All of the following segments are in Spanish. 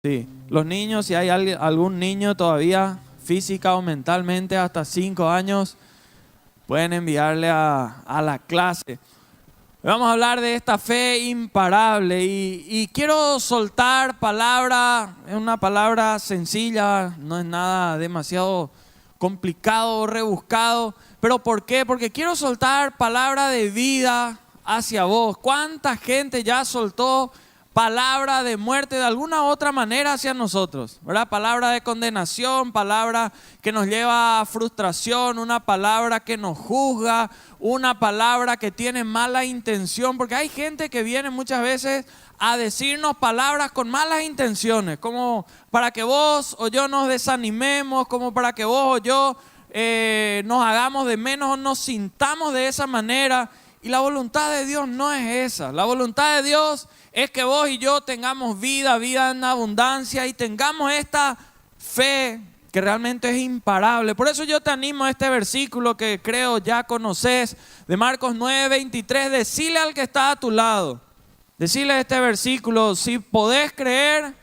Sí, los niños, si hay algún niño todavía física o mentalmente hasta 5 años, pueden enviarle a la clase. Vamos a hablar de esta fe imparable y quiero soltar palabra, es una palabra sencilla, no es nada demasiado complicado o rebuscado. ¿Pero por qué? Porque quiero soltar palabra de vida hacia vos. ¿Cuánta gente ya soltó palabra de muerte de alguna u otra manera hacia nosotros? ¿Verdad? Palabra de condenación, palabra que nos lleva a frustración, una palabra que nos juzga, una palabra que tiene mala intención, porque hay gente que viene muchas veces a decirnos palabras con malas intenciones, como para que vos o yo nos desanimemos, como para que vos o yo nos hagamos de menos o nos sintamos de esa manera. Y la voluntad de Dios no es esa. La voluntad de Dios es que vos y yo tengamos vida en abundancia y tengamos esta fe que realmente es imparable. Por eso yo te animo a este versículo que creo ya conoces, de Marcos 9:23. Decile al que está a tu lado, decile este versículo, si podés creer,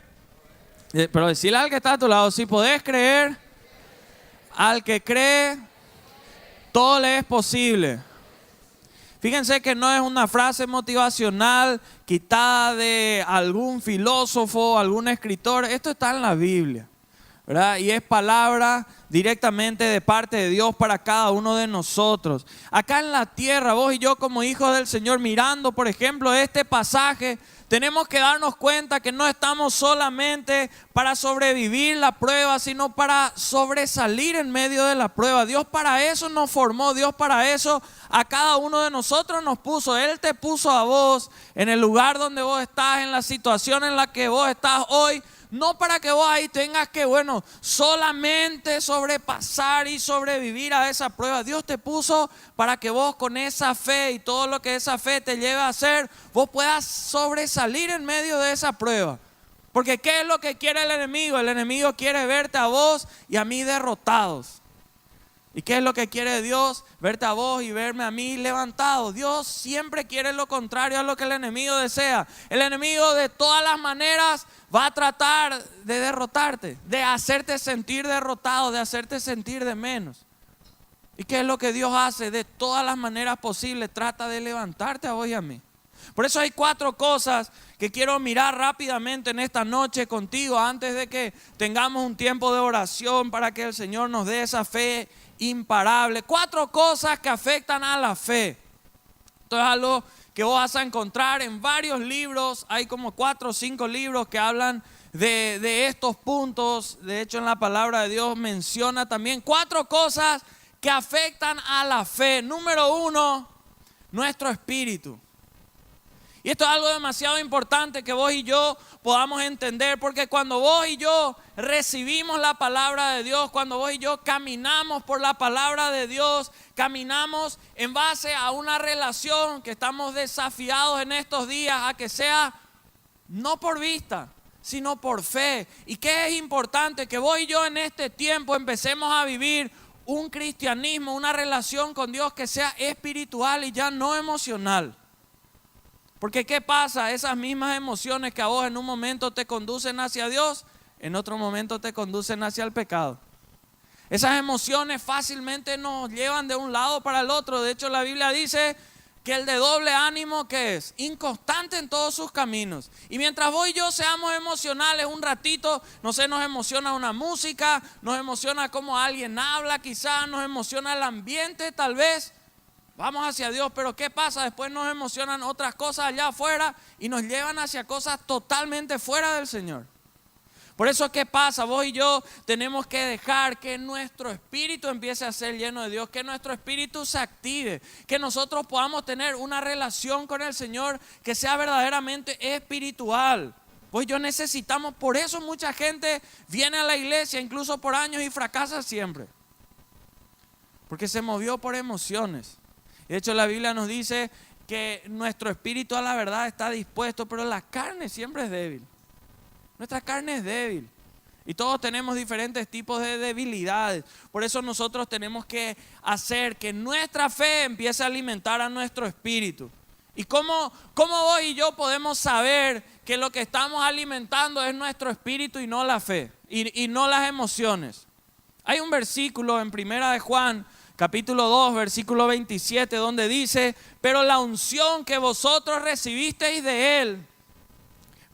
pero decile al que está a tu lado, si podés creer, al que cree, todo le es posible. Fíjense que no es una frase motivacional quitada de algún filósofo, algún escritor. Esto está en la Biblia, ¿verdad? Y es palabra directamente de parte de Dios para cada uno de nosotros. Acá en la tierra, vos y yo como hijos del Señor, mirando por ejemplo este pasaje, tenemos que darnos cuenta que no estamos solamente para sobrevivir la prueba, sino para sobresalir en medio de la prueba. Dios para eso nos formó, Dios para eso a cada uno de nosotros nos puso. Él te puso a vos en el lugar donde vos estás, en la situación en la que vos estás hoy. No para que vos ahí tengas que, solamente sobrepasar y sobrevivir a esa prueba. Dios te puso para que vos con esa fe y todo lo que esa fe te lleve a hacer, vos puedas sobresalir en medio de esa prueba. Porque ¿qué es lo que quiere el enemigo? El enemigo quiere verte a vos y a mí derrotados. ¿Y qué es lo que quiere Dios? Verte a vos y verme a mí levantados. Dios siempre quiere lo contrario a lo que el enemigo desea. El enemigo de todas las maneras va a tratar de derrotarte, de hacerte sentir derrotado, de hacerte sentir de menos. ¿Y qué es lo que Dios hace? De todas las maneras posibles trata de levantarte a vos y a mí. Por eso hay 4 cosas que quiero mirar rápidamente en esta noche contigo antes de que tengamos un tiempo de oración para que el Señor nos dé esa fe imparable. 4 cosas que afectan a la fe. Esto es algo que vos vas a encontrar en varios libros. Hay como 4 o 5 libros que hablan de estos puntos. De hecho, en la palabra de Dios menciona también 4 cosas que afectan a la fe. Número 1, nuestro espíritu. Y esto es algo demasiado importante que vos y yo podamos entender, porque cuando vos y yo recibimos la palabra de Dios, cuando vos y yo caminamos por la palabra de Dios, caminamos en base a una relación que estamos desafiados en estos días a que sea no por vista, sino por fe. ¿Y qué es importante? Que vos y yo en este tiempo empecemos a vivir un cristianismo, una relación con Dios que sea espiritual y ya no emocional. Porque ¿qué pasa? Esas mismas emociones que a vos en un momento te conducen hacia Dios, en otro momento te conducen hacia el pecado. Esas emociones fácilmente nos llevan de un lado para el otro. De hecho, la Biblia dice que el de doble ánimo, ¿qué es? Inconstante en todos sus caminos. Y mientras vos y yo seamos emocionales un ratito, no sé, nos emociona una música, nos emociona cómo alguien habla, quizás nos emociona el ambiente tal vez. Vamos hacia Dios, pero ¿qué pasa? Después nos emocionan otras cosas allá afuera y nos llevan hacia cosas totalmente fuera del Señor. Por eso, ¿qué pasa? Vos y yo tenemos que dejar que nuestro espíritu empiece a ser lleno de Dios, que nuestro espíritu se active, que nosotros podamos tener una relación con el Señor que sea verdaderamente espiritual. Vos y yo necesitamos, por eso mucha gente viene a la iglesia incluso por años y fracasa siempre. Porque se movió por emociones. De hecho, la Biblia nos dice que nuestro espíritu a la verdad está dispuesto, pero la carne siempre es débil. Nuestra carne es débil. Y todos tenemos diferentes tipos de debilidades. Por eso nosotros tenemos que hacer que nuestra fe empiece a alimentar a nuestro espíritu. ¿Y cómo vos y yo podemos saber que lo que estamos alimentando es nuestro espíritu y no la fe, y no las emociones. Hay un versículo en Primera de Juan, capítulo 2, versículo 27, donde dice: pero la unción que vosotros recibisteis de Él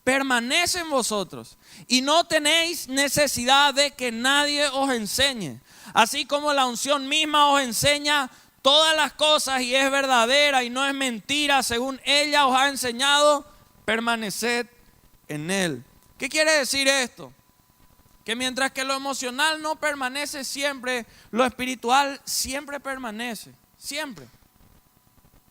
permanece en vosotros, y no tenéis necesidad de que nadie os enseñe. Así como la unción misma os enseña todas las cosas y es verdadera y no es mentira, según ella os ha enseñado, permaneced en Él. ¿Qué quiere decir esto? Que mientras que lo emocional no permanece siempre, lo espiritual siempre permanece, siempre.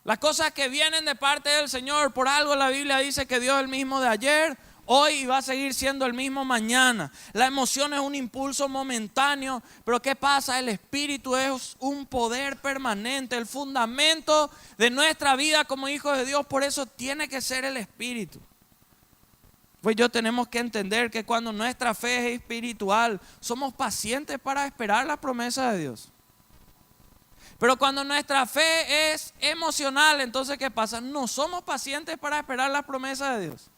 Las cosas que vienen de parte del Señor, por algo la Biblia dice que Dios es el mismo de ayer, hoy y va a seguir siendo el mismo mañana. La emoción es un impulso momentáneo, pero ¿qué pasa? El espíritu es un poder permanente, el fundamento de nuestra vida como hijos de Dios, por eso tiene que ser el espíritu. Pues tenemos que entender que cuando nuestra fe es espiritual, somos pacientes para esperar la promesa de Dios. Pero cuando nuestra fe es emocional, entonces ¿qué pasa? No somos pacientes para esperar la promesa de Dios.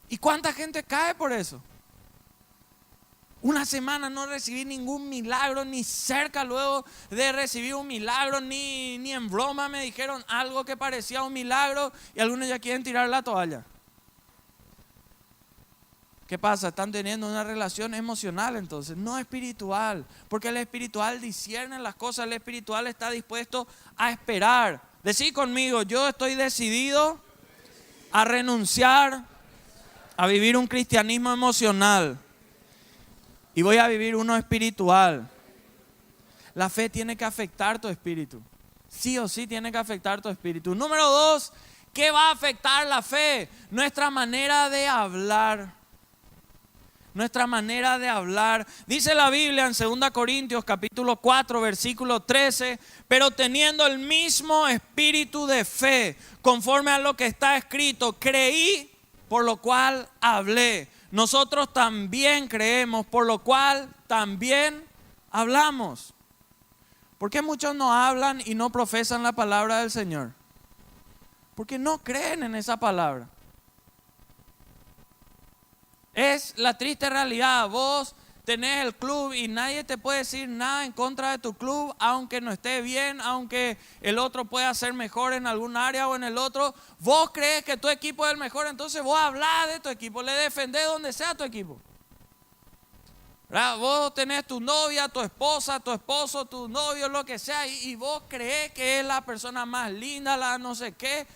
¿Y cuánta gente cae por eso? Una semana no recibí ningún milagro, ni cerca luego de recibir un milagro, ni en broma me dijeron algo que parecía un milagro y algunos ya quieren tirar la toalla. ¿Qué pasa? Están teniendo una relación emocional entonces, no espiritual. Porque el espiritual discierne las cosas, el espiritual está dispuesto a esperar. Decí conmigo: yo estoy decidido a renunciar a vivir un cristianismo emocional y voy a vivir uno espiritual. La fe tiene que afectar tu espíritu. Sí o sí tiene que afectar tu espíritu. Número 2, ¿qué va a afectar la fe? Nuestra manera de hablar. Nuestra manera de hablar. Dice la Biblia en 2 Corintios capítulo 4 versículo 13: pero teniendo el mismo espíritu de fe, conforme a lo que está escrito, creí, por lo cual hablé. Nosotros también creemos, por lo cual también hablamos. ¿Por qué muchos no hablan y no profesan la palabra del Señor? Porque no creen en esa palabra. Es la triste realidad. Vos tenés el club y nadie te puede decir nada en contra de tu club, aunque no esté bien, aunque el otro pueda ser mejor en algún área o en el otro. Vos crees que tu equipo es el mejor, entonces vos hablás de tu equipo, le defendés donde sea tu equipo. ¿Verdad? Vos tenés tu novia, tu esposa, tu esposo, tu novio, lo que sea, y vos crees que es la persona más linda, la no sé qué.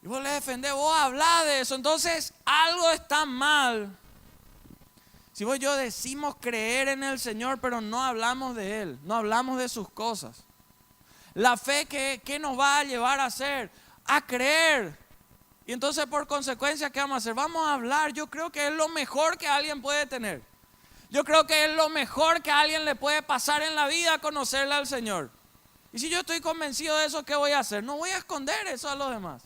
Y vos le defendés, vos hablás de eso. Entonces algo está mal. Si vos y yo decimos creer en el Señor, pero no hablamos de Él, no hablamos de sus cosas. La fe, ¿qué nos va a llevar a hacer? A creer. Y entonces por consecuencia, ¿qué vamos a hacer? Vamos a hablar. Yo creo que es lo mejor que alguien puede tener. Yo creo que es lo mejor que a alguien le puede pasar en la vida, conocerle al Señor. Y si yo estoy convencido de eso, ¿qué voy a hacer? No voy a esconder eso a los demás.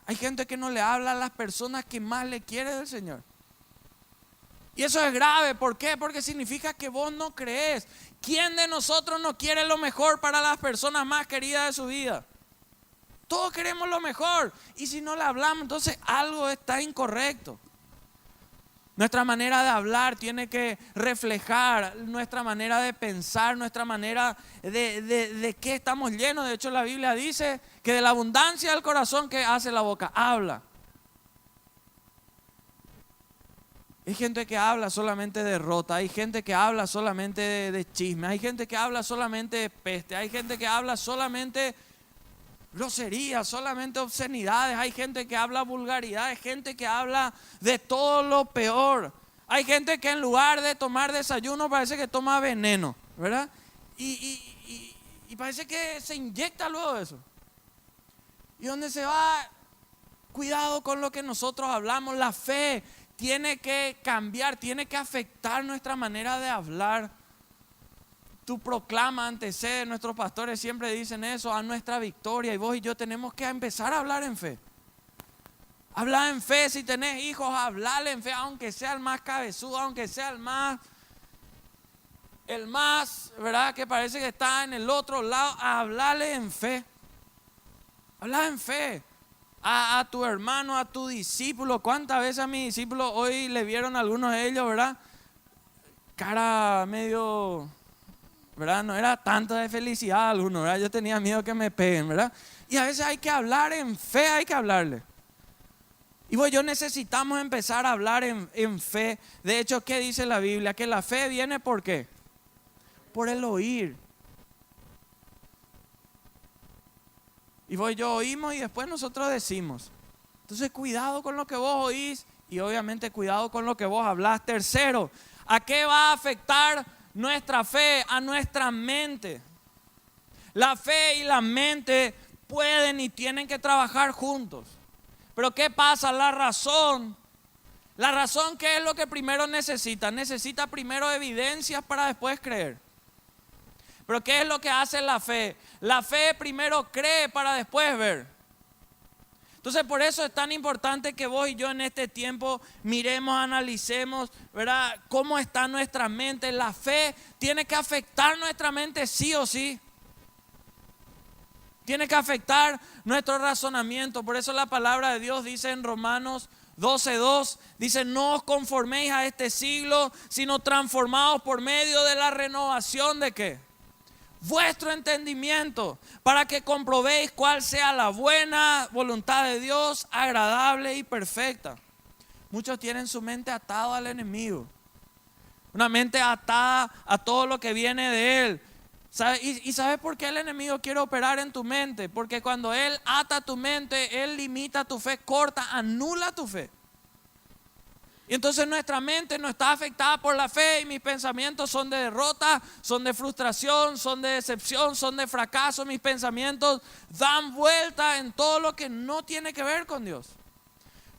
Hay gente que no le habla a las personas que más le quiere del Señor. Y eso es grave. ¿Por qué? Porque significa que vos no crees. ¿Quién de nosotros no quiere lo mejor para las personas más queridas de su vida? Todos queremos lo mejor. Y si no le hablamos, entonces algo está incorrecto. Nuestra manera de hablar tiene que reflejar nuestra manera de pensar, nuestra manera de qué estamos llenos. De hecho, la Biblia dice que de la abundancia del corazón, ¿qué hace la boca? Habla. Hay gente que habla solamente de derrota, hay gente que habla solamente de chisme, hay gente que habla solamente de peste, hay gente que habla solamente groserías, solamente obscenidades, hay gente que habla vulgaridades, gente que habla de todo lo peor. Hay gente que en lugar de tomar desayuno parece que toma veneno, ¿verdad? Y parece que se inyecta luego eso. Y donde se va, cuidado con lo que nosotros hablamos. La fe tiene que cambiar, tiene que afectar nuestra manera de hablar. Tu proclama antecede, nuestros pastores siempre dicen eso, a nuestra victoria. Y vos y yo tenemos que empezar a hablar en fe. Hablar en fe. Si tenés hijos, hablarle en fe, aunque sea el más cabezudo, aunque sea el más, ¿verdad? Que parece que está en el otro lado. Hablarle en fe. Hablar en fe. a tu hermano, a tu discípulo. ¿Cuántas veces a mis discípulos hoy le vieron algunos de ellos, verdad? Cara medio, ¿verdad? No era tanta de felicidad algunos, ¿verdad? Yo tenía miedo que me peguen, ¿verdad? Y a veces hay que hablar en fe, hay que hablarle. Y vos y yo necesitamos empezar a hablar en fe. De hecho, ¿qué dice la Biblia? Que la fe viene ¿por qué? Por el oír. Y vos y yo oímos y después nosotros decimos. Entonces cuidado con lo que vos oís y obviamente cuidado con lo que vos hablás. Tercero, ¿a qué va a afectar nuestra fe? A nuestra mente. La fe y la mente pueden y tienen que trabajar juntos. Pero ¿qué pasa? La razón, ¿qué es lo que primero necesita? Necesita primero evidencias para después creer. Pero ¿qué es lo que hace la fe? La fe primero cree para después ver. Entonces por eso es tan importante que vos y yo en este tiempo miremos, analicemos, ¿verdad? Cómo está nuestra mente. La fe tiene que afectar nuestra mente sí o sí. Tiene que afectar nuestro razonamiento. Por eso la palabra de Dios dice en Romanos 12:2, dice: no os conforméis a este siglo, sino transformaos por medio de la renovación de ¿qué? Vuestro entendimiento, para que comprobéis cuál sea la buena voluntad de Dios, agradable y perfecta. Muchos tienen su mente atada al enemigo, una mente atada a todo lo que viene de él. ¿Y sabes por qué el enemigo quiere operar en tu mente? Porque cuando él ata tu mente, él limita tu fe, corta, anula tu fe. Y entonces nuestra mente no está afectada por la fe y mis pensamientos son de derrota, son de frustración, son de decepción, son de fracaso. Mis pensamientos dan vuelta en todo lo que no tiene que ver con Dios.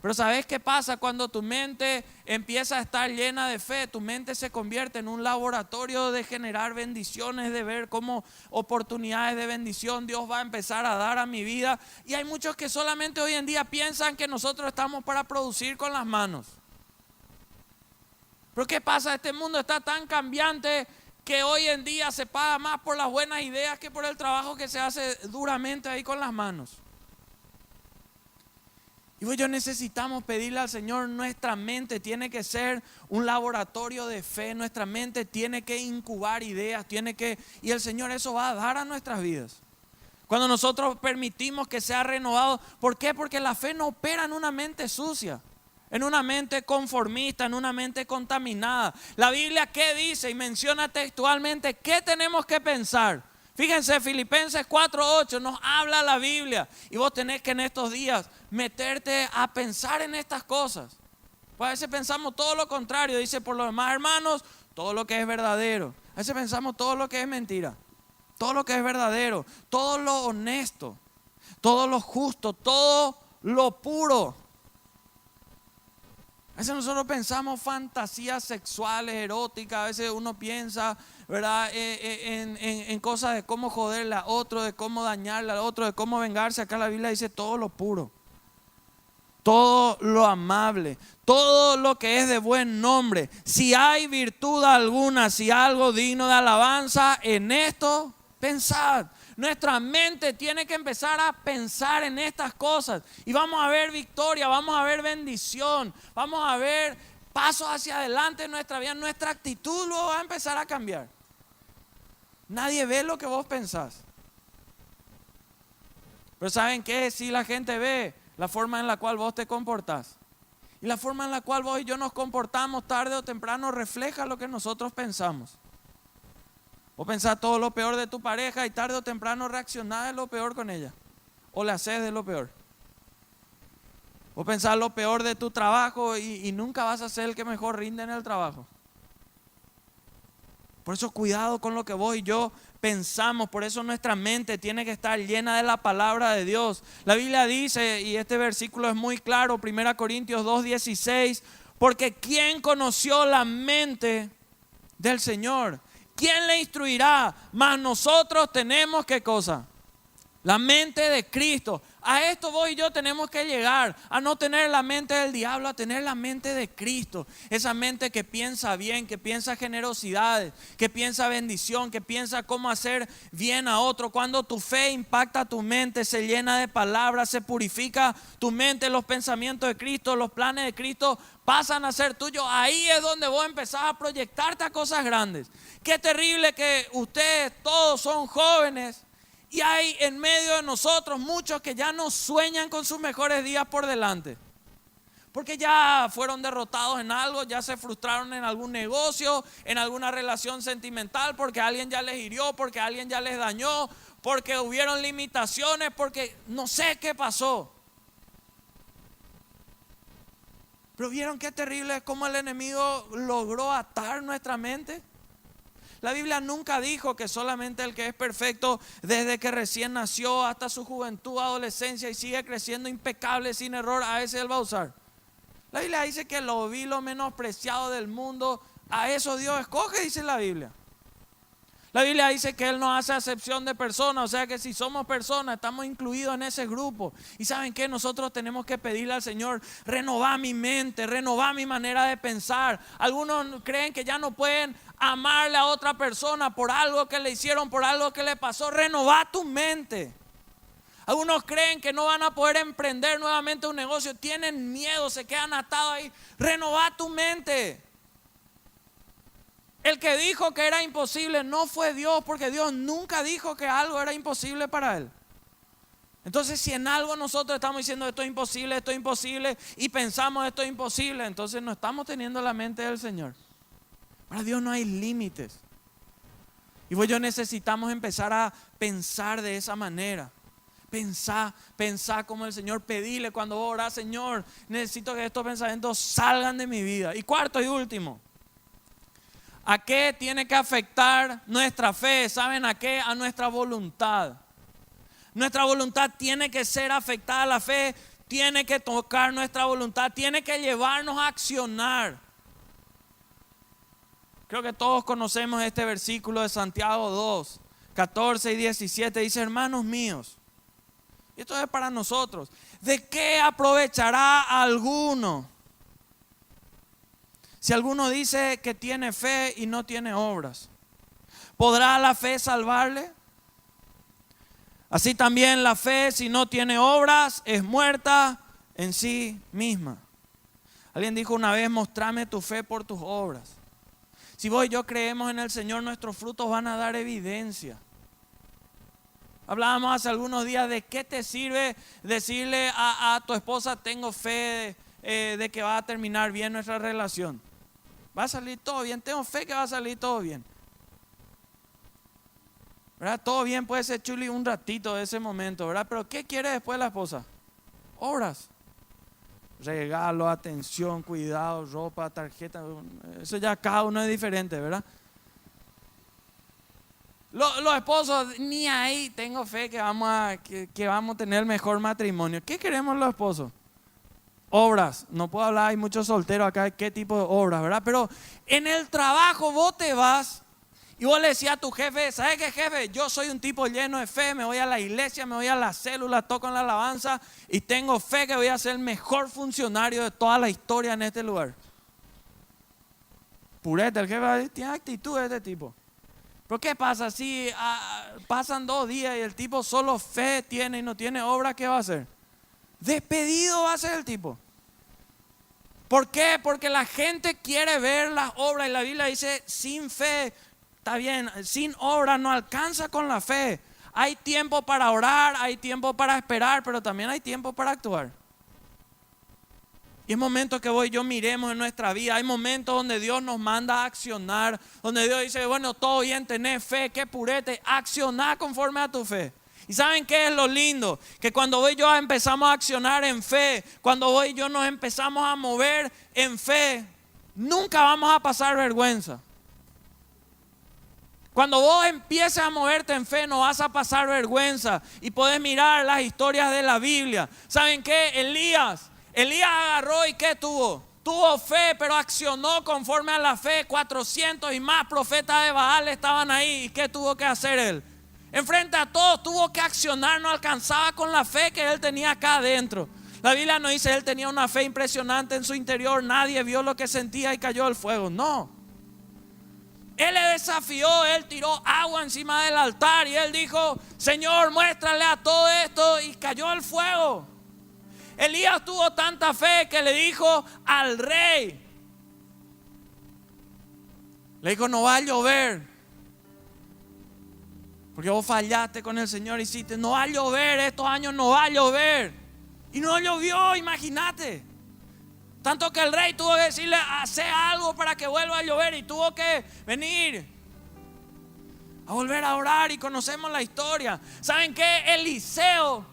Pero ¿sabes qué pasa? Cuando tu mente empieza a estar llena de fe, tu mente se convierte en un laboratorio de generar bendiciones, de ver cómo oportunidades de bendición Dios va a empezar a dar a mi vida. Y hay muchos que solamente hoy en día piensan que nosotros estamos para producir con las manos. Pero ¿qué pasa? Este mundo está tan cambiante que hoy en día se paga más por las buenas ideas que por el trabajo que se hace duramente ahí con las manos. Y pues yo necesitamos pedirle al Señor, nuestra mente tiene que ser un laboratorio de fe, nuestra mente tiene que incubar ideas, y el Señor eso va a dar a nuestras vidas. Cuando nosotros permitimos que sea renovado, ¿por qué? Porque la fe no opera en una mente sucia, en una mente conformista, en una mente contaminada. La Biblia, ¿qué dice? Y menciona textualmente, ¿qué tenemos que pensar? Fíjense, Filipenses 4:8 nos habla la Biblia. Y vos tenés que en estos días meterte a pensar en estas cosas. Pues a veces pensamos todo lo contrario. Dice, por lo demás, hermanos, todo lo que es verdadero. A veces pensamos todo lo que es mentira. Todo lo que es verdadero, todo lo honesto, todo lo justo, todo lo puro. A veces nosotros pensamos fantasías sexuales, eróticas. A veces uno piensa, ¿verdad? En cosas de cómo joderle a otro, de cómo dañarle a otro, de cómo vengarse. Acá la Biblia dice todo lo puro, todo lo amable, todo lo que es de buen nombre. Si hay virtud alguna, si algo digno de alabanza, en esto pensad. Nuestra mente tiene que empezar a pensar en estas cosas y vamos a ver victoria, vamos a ver bendición, vamos a ver pasos hacia adelante en nuestra vida. Nuestra actitud luego va a empezar a cambiar. Nadie ve lo que vos pensás. Pero ¿saben qué? Si la gente ve la forma en la cual vos te comportás y la forma en la cual vos y yo nos comportamos, tarde o temprano refleja lo que nosotros pensamos. O pensás todo lo peor de tu pareja y tarde o temprano reaccionás de lo peor con ella. O le haces de lo peor. O pensás lo peor de tu trabajo y nunca vas a ser el que mejor rinde en el trabajo. Por eso cuidado con lo que vos y yo pensamos. Por eso nuestra mente tiene que estar llena de la palabra de Dios. La Biblia dice, y este versículo es muy claro, 1 Corintios 2:16, porque ¿quién conoció la mente del Señor? ¿Quién le instruirá? Mas nosotros tenemos ¿qué cosa? La mente de Cristo. A esto vos y yo tenemos que llegar, a no tener la mente del diablo, a tener la mente de Cristo. Esa mente que piensa bien, que piensa generosidades, que piensa bendición, que piensa cómo hacer bien a otro. Cuando tu fe impacta tu mente, se llena de palabras, se purifica tu mente, los pensamientos de Cristo, los planes de Cristo pasan a ser tuyos. Ahí es donde vos empezás a proyectarte a cosas grandes. Qué terrible que ustedes todos son jóvenes. Y hay en medio de nosotros muchos que ya no sueñan con sus mejores días por delante. Porque ya fueron derrotados en algo, ya se frustraron en algún negocio, en alguna relación sentimental, porque alguien ya les hirió, porque alguien ya les dañó, porque hubieron limitaciones, porque no sé qué pasó. Pero ¿vieron qué terrible es cómo el enemigo logró atar nuestra mente? La Biblia nunca dijo que solamente el que es perfecto desde que recién nació hasta su juventud, adolescencia y sigue creciendo impecable sin error, a ese él va a usar. La Biblia dice que lo vil, lo menospreciado del mundo, a eso Dios escoge, dice la Biblia. La Biblia dice que Él no hace acepción de personas, o sea que si somos personas estamos incluidos en ese grupo. Y ¿saben qué? Nosotros tenemos que pedirle al Señor, renovar mi mente, renovar mi manera de pensar. Algunos creen que ya no pueden amarle a otra persona por algo que le hicieron, por algo que le pasó. Renová tu mente. Algunos creen que no van a poder emprender nuevamente un negocio, tienen miedo, se quedan atados ahí. Renová tu mente. El que dijo que era imposible no fue Dios, porque Dios nunca dijo que algo era imposible para Él. Entonces, si en algo nosotros estamos diciendo esto es imposible, y pensamos esto es imposible, entonces no estamos teniendo la mente del Señor. Para Dios no hay límites. Y vos y yo necesitamos empezar a pensar de esa manera. Pensá como el Señor, pedile cuando vos orás, Señor, necesito que estos pensamientos salgan de mi vida. Y cuarto y último, ¿a qué tiene que afectar nuestra fe? ¿Saben a qué? A nuestra voluntad. Nuestra voluntad tiene que ser afectada, la fe tiene que tocar nuestra voluntad, tiene que llevarnos a accionar. Creo que todos conocemos este versículo de Santiago 2, 14 y 17. Dice, hermanos míos, y esto es para nosotros, ¿de qué aprovechará alguno si alguno dice que tiene fe y no tiene obras? ¿Podrá la fe salvarle? Así también la fe, si no tiene obras, es muerta en sí misma. Alguien dijo una vez, mostrame tu fe por tus obras. Si vos y yo creemos en el Señor, nuestros frutos van a dar evidencia. Hablábamos hace algunos días de qué te sirve decirle a tu esposa, tengo fe de que va a terminar bien nuestra relación. Va a salir todo bien, tengo fe que va a salir todo bien. ¿Verdad? Todo bien puede ser chuli un ratito de ese momento, ¿verdad? Pero ¿qué quiere después la esposa? Obras. Regalo, atención, cuidado, ropa, tarjeta. Eso ya cada uno es diferente, ¿verdad? Los esposos, ni ahí tengo fe que vamos a tener el mejor matrimonio. ¿Qué queremos los esposos? Obras. No puedo hablar, hay muchos solteros acá, ¿qué tipo de obras, verdad? Pero en el trabajo vos te vas y vos le decías a tu jefe, ¿sabes qué, jefe? Yo soy un tipo lleno de fe, me voy a la iglesia, me voy a la célula, toco en la alabanza y tengo fe que voy a ser el mejor funcionario de toda la historia en este lugar. Purete, el jefe tiene actitud de este tipo. Pero ¿qué pasa si pasan 2 días y el tipo solo fe tiene y no tiene obra? ¿Qué va a hacer? Despedido va a ser el tipo. ¿Por qué? Porque la gente quiere ver las obras y la Biblia dice sin fe, está bien, sin obra no alcanza con la fe. Hay tiempo para orar, hay tiempo para esperar, pero también hay tiempo para actuar. Y es momento que vos y yo miremos en nuestra vida. Hay momentos donde Dios nos manda a accionar, donde Dios dice, bueno, todo bien, tenés fe, qué purete, accioná conforme a tu fe. ¿Y saben qué es lo lindo? Que cuando vos y yo empezamos a accionar en fe, cuando vos y yo nos empezamos a mover en fe, nunca vamos a pasar vergüenza. Cuando vos empieces a moverte en fe, no vas a pasar vergüenza. Y podés mirar las historias de la Biblia. ¿Saben qué? Elías agarró y ¿qué tuvo? Tuvo fe, pero accionó conforme a la fe. 400 y más profetas de Baal estaban ahí. ¿Y qué tuvo que hacer él? Enfrente a todos tuvo que accionar, no alcanzaba con la fe que él tenía acá adentro. La Biblia no dice él tenía una fe impresionante en su interior, nadie vio lo que sentía y cayó al fuego. No. Él le desafió, él tiró agua encima del altar y él dijo: Señor, muéstrale a todo esto, y cayó al fuego. Elías tuvo tanta fe que le dijo al rey, le dijo: no va a llover, porque vos fallaste con el Señor, hiciste, no va a llover, estos años no va a llover. Y no llovió, imagínate. Tanto que el rey tuvo que decirle: hace algo para que vuelva a llover, y tuvo que venir a volver a orar, y conocemos la historia. ¿Saben qué? Eliseo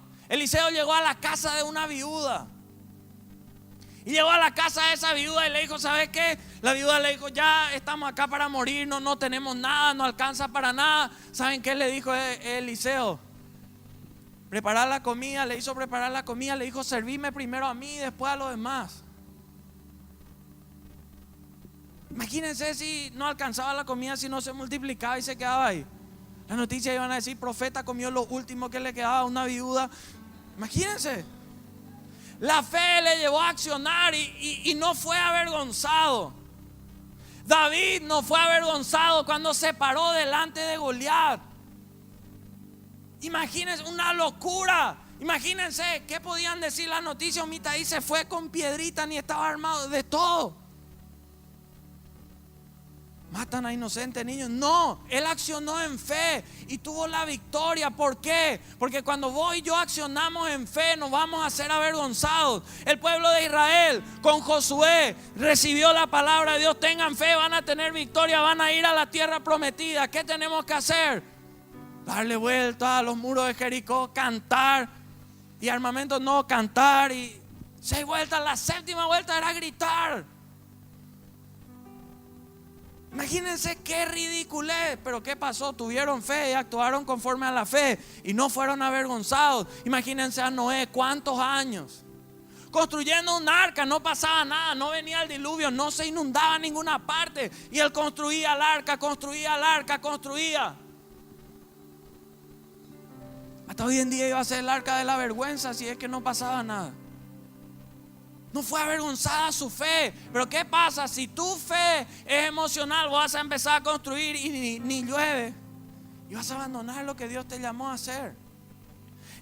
llegó a la casa de una viuda. Y llegó a la casa de esa viuda y le dijo: ¿sabes qué? La viuda le dijo: ya estamos acá para morirnos, no tenemos nada, no alcanza para nada. ¿Saben qué le dijo Eliseo? Preparar la comida, le hizo preparar la comida, le dijo: servime primero a mí y después a los demás. Imagínense si no alcanzaba la comida, si no se multiplicaba y se quedaba ahí. Las noticias iban a decir: profeta comió lo último que le quedaba a una viuda. Imagínense. La fe le llevó a accionar y no fue avergonzado. David no fue avergonzado cuando se paró delante de Goliat. Imagínense, una locura. Imagínense qué podían decir las noticias. Mitaí se fue con piedrita, ni estaba armado, de todo. Matan a inocentes niños. No, él accionó en fe y tuvo la victoria. ¿Por qué? Porque cuando vos y yo accionamos en fe, no vamos a ser avergonzados. El pueblo de Israel con Josué recibió la palabra de Dios: tengan fe, van a tener victoria, van a ir a la tierra prometida. ¿Qué tenemos que hacer? Darle vuelta a los muros de Jericó, cantar. Y armamento no, cantar. Y 6 vueltas, la 7ª vuelta era gritar. Imagínense qué ridiculez. Pero ¿qué pasó? Tuvieron fe y actuaron conforme a la fe y no fueron avergonzados. Imagínense a Noé, ¿cuántos años? Construyendo un arca, no pasaba nada, no venía el diluvio, no se inundaba en ninguna parte. Y él construía el arca, construía. Hasta hoy en día iba a ser el arca de la vergüenza si es que no pasaba nada. No fue avergonzada su fe. Pero ¿qué pasa? Si tu fe es emocional, vas a empezar a construir y ni llueve. Y vas a abandonar lo que Dios te llamó a hacer.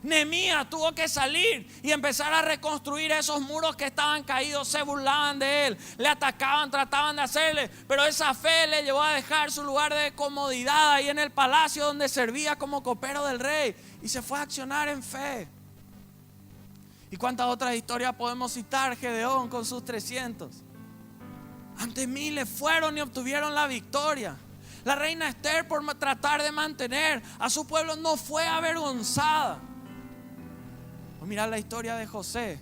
Nehemías tuvo que salir y empezar a reconstruir esos muros que estaban caídos. Se burlaban de él, le atacaban, trataban de hacerle. Pero esa fe le llevó a dejar su lugar de comodidad ahí en el palacio donde servía como copero del rey. Y se fue a accionar en fe. ¿Y cuántas otras historias podemos citar? Gedeón con sus 300. Ante miles fueron y obtuvieron la victoria. La reina Esther, por tratar de mantener a su pueblo, no fue avergonzada. Mirá la historia de José.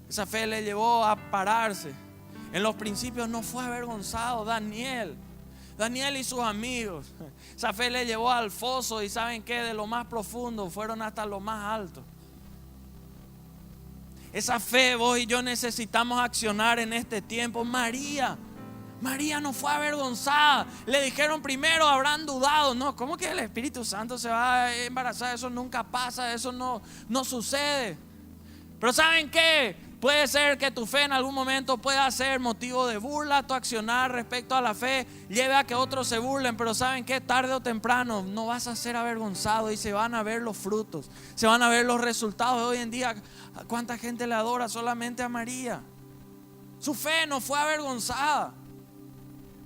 Esa fe le llevó a pararse. En los principios no fue avergonzado. Daniel y sus amigos. Esa fe le llevó al foso, y ¿saben qué? De lo más profundo fueron hasta lo más alto. Esa fe vos y yo necesitamos accionar en este tiempo. María no fue avergonzada. Le dijeron primero, habrán dudado. No, ¿cómo que el Espíritu Santo se va a embarazar? Eso nunca pasa, eso no sucede. Pero ¿saben qué? Puede ser que tu fe en algún momento pueda ser motivo de burla. Tu accionar respecto a la fe lleve a que otros se burlen. Pero ¿saben qué? Tarde o temprano no vas a ser avergonzado y se van a ver los frutos, se van a ver los resultados. Hoy en día, ¿cuánta gente le adora solamente a María? Su fe no fue avergonzada.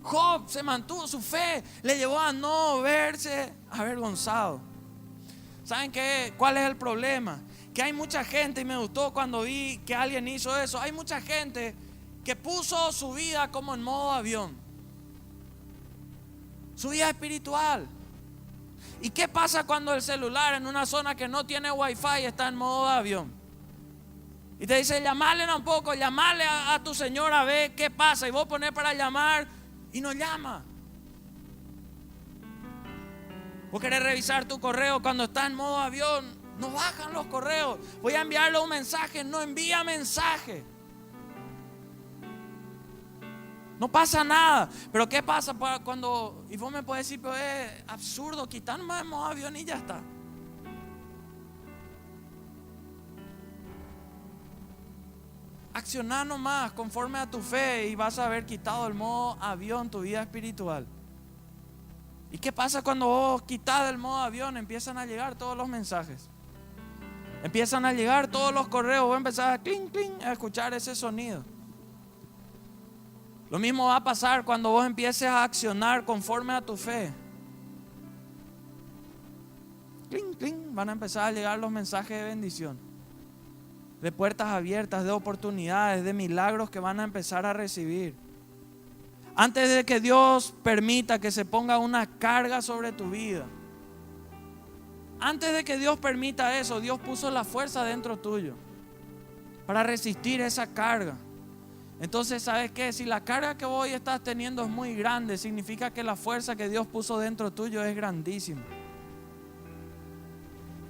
Job se mantuvo, su fe le llevó a no verse avergonzado. ¿Saben qué? ¿Cuál es el problema? Que hay mucha gente, y me gustó cuando vi que alguien hizo eso. Hay mucha gente que puso su vida como en modo avión, su vida espiritual. ¿Y qué pasa cuando el celular en una zona que no tiene wifi está en modo avión? Y te dice: llamarle un poco, llamarle a tu señora, a ver qué pasa. Y vos ponés para llamar y no llama. Vos querés revisar tu correo cuando está en modo avión, no bajan los correos. Voy a enviarle un mensaje, no envía mensaje. No pasa nada. Pero ¿qué pasa cuando, y vos me podés decir, pero es absurdo, quitar nomás el modo avión y ya está? Accionar nomás conforme a tu fe y vas a haber quitado el modo avión tu vida espiritual. ¿Y qué pasa cuando vos quitas el modo avión? Empiezan a llegar todos los mensajes. Empiezan a llegar todos los correos. Vos empezás a clink, clink, a escuchar ese sonido. Lo mismo va a pasar cuando vos empieces a accionar conforme a tu fe. Clink, clink, van a empezar a llegar los mensajes de bendición, de puertas abiertas, de oportunidades, de milagros que van a empezar a recibir. Antes de que Dios permita que se ponga una carga sobre tu vida, antes de que Dios permita eso, Dios puso la fuerza dentro tuyo para resistir esa carga. Entonces, ¿sabes qué? Si la carga que hoy estás teniendo es muy grande, significa que la fuerza que Dios puso dentro tuyo es grandísima.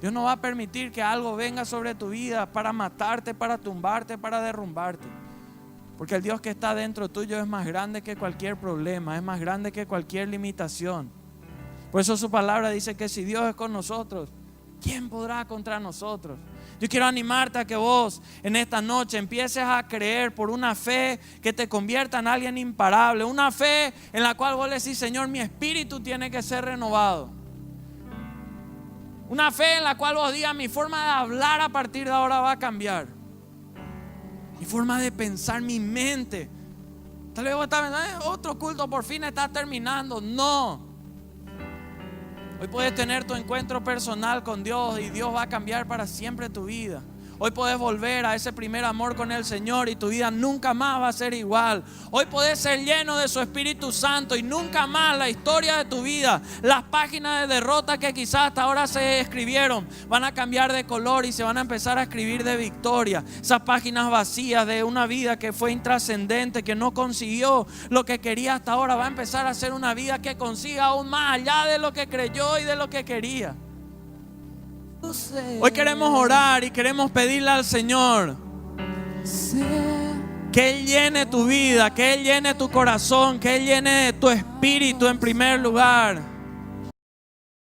Dios no va a permitir que algo venga sobre tu vida para matarte, para tumbarte, para derrumbarte. Porque el Dios que está dentro tuyo es más grande que cualquier problema, es más grande que cualquier limitación. Por eso su palabra dice que si Dios es con nosotros, ¿quién podrá contra nosotros? Yo quiero animarte a que vos en esta noche empieces a creer por una fe que te convierta en alguien imparable. Una fe en la cual vos le decís, Señor, mi espíritu tiene que ser renovado. Una fe en la cual vos digas, mi forma de hablar a partir de ahora va a cambiar. Mi forma de pensar, mi mente. Tal vez vos estás pensando, otro culto por fin está terminando. No. Hoy puedes tener tu encuentro personal con Dios y Dios va a cambiar para siempre tu vida. Hoy puedes volver a ese primer amor con el Señor y tu vida nunca más va a ser igual. Hoy puedes ser lleno de su Espíritu Santo y nunca más la historia de tu vida, las páginas de derrota que quizás hasta ahora se escribieron, van a cambiar de color y se van a empezar a escribir de victoria. Esas páginas vacías de una vida que fue intrascendente, que no consiguió lo que quería hasta ahora, va a empezar a ser una vida que consiga aún más allá de lo que creyó y de lo que quería. Hoy queremos orar y queremos pedirle al Señor que Él llene tu vida, que Él llene tu corazón, que Él llene tu espíritu en primer lugar.